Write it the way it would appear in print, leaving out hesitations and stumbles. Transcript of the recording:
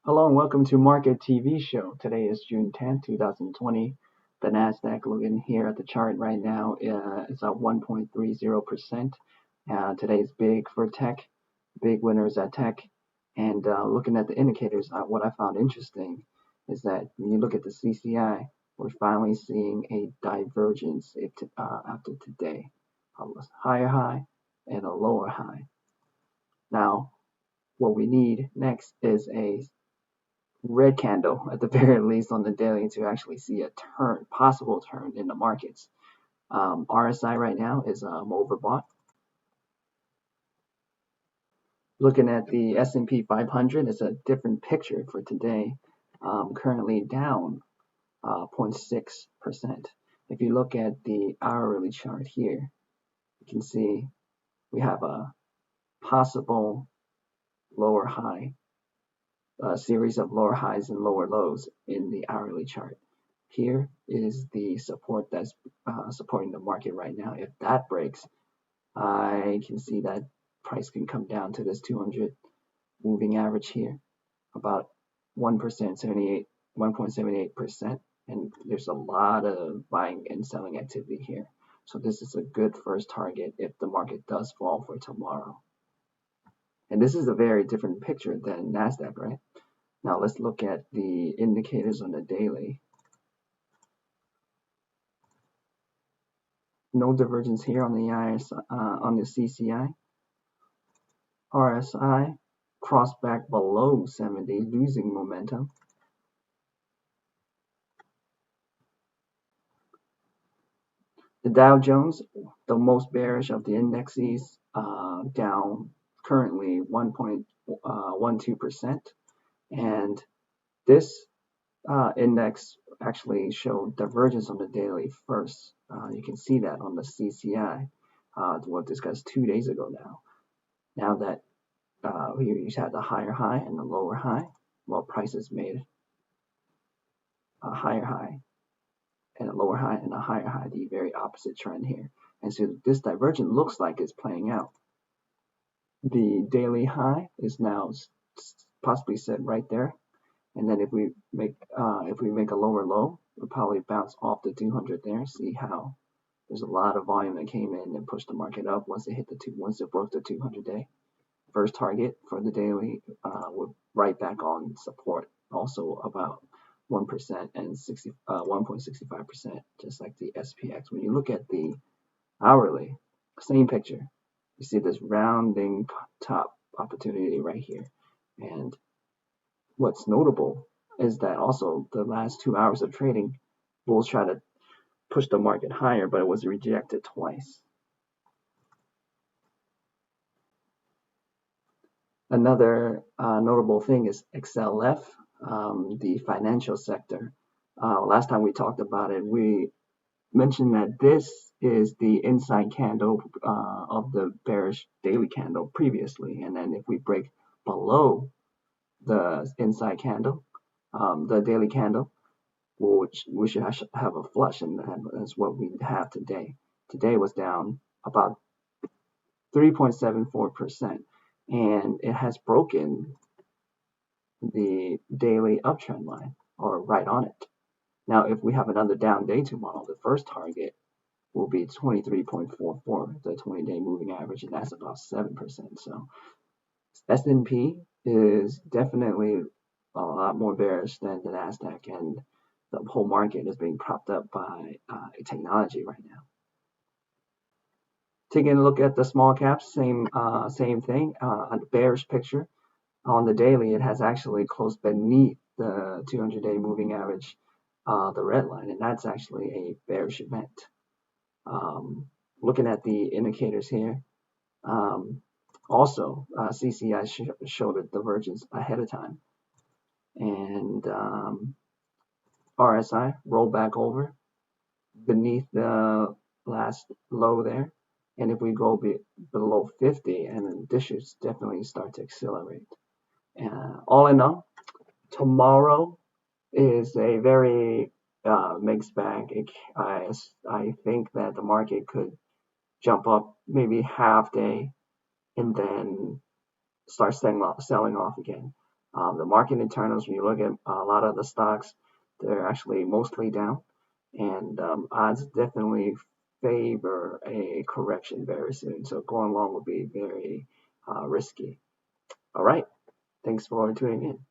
Hello and welcome to Market TV Show. Today is June 10th, 2020. The Nasdaq, looking here at the chart right now, is up 1.30%. Today's big for tech, big winners at tech. And looking at the indicators, what I found interesting is that when you look at the CCI, we're finally seeing a divergence after today. A higher high and a lower high. Now, what we need next is a red candle at the very least on the daily to actually see a possible turn in the markets. RSI right now is overbought. Looking at the SP 500, it's a different picture for today. Currently down 0.6%. If you look at the hourly chart here, you can see we have a possible lower high. A series of lower highs and lower lows in the hourly chart. Here is the support that's supporting the market right now. If that breaks, I can see that price can come down to this 200 moving average here, about 1.78%, and there's a lot of buying and selling activity here. So this is a good first target if the market does fall for tomorrow. And this is a very different picture than Nasdaq, right? Now let's look at the indicators on the daily. No divergence here on the on the CCI. RSI crossed back below 70, losing momentum. The Dow Jones, the most bearish of the indexes, down currently 1.12%. And this index actually showed divergence on the daily first. You can see that on the CCI. We'll discuss 2 days ago now. Now that here you had the higher high and the lower high, well, prices made a higher high and a lower high and a higher high, the very opposite trend here. And so this divergence looks like it's playing out. The daily high is now possibly set right there, and then if we make a lower low, we'll probably bounce off the 200 there. See how there's a lot of volume that came in and pushed the market up once it broke the 200-day. First target for the daily, we're right back on support, also about 1% and 1.65%, just like the SPX. When you look at the hourly, same picture. You see this rounding top opportunity right here. And what's notable is that also the last 2 hours of trading, bulls try to push the market higher, but it was rejected twice. Another notable thing is XLF, the financial sector. Last time we talked about it, we mentioned that this is the inside candle of the bearish daily candle previously, and then if we break below the inside candle, the daily candle, which we should have a flush, and that's what we have today. Today was down about 3.74%, and it has broken the daily uptrend line, or right on it. Now, if we have another down day tomorrow, the first target will be 23.44, the 20-day moving average, and that's about 7%. So S&P is definitely a lot more bearish than the Nasdaq, and the whole market is being propped up by technology right now. Taking a look at the small caps, same thing. A bearish picture on the daily, it has actually closed beneath the 200-day moving average, the red line, and that's actually a bearish event. Looking at the indicators here, also CCI showed a divergence ahead of time, and RSI rolled back over beneath the last low there, and if we go below 50, and this should definitely start to accelerate. All in all, tomorrow is a very mixed bag. I think that the market could jump up maybe half day and then start selling off again. The market internals, when you look at a lot of the stocks, they're actually mostly down, and odds definitely favor a correction very soon. So going long would be very risky. All right. Thanks for tuning in.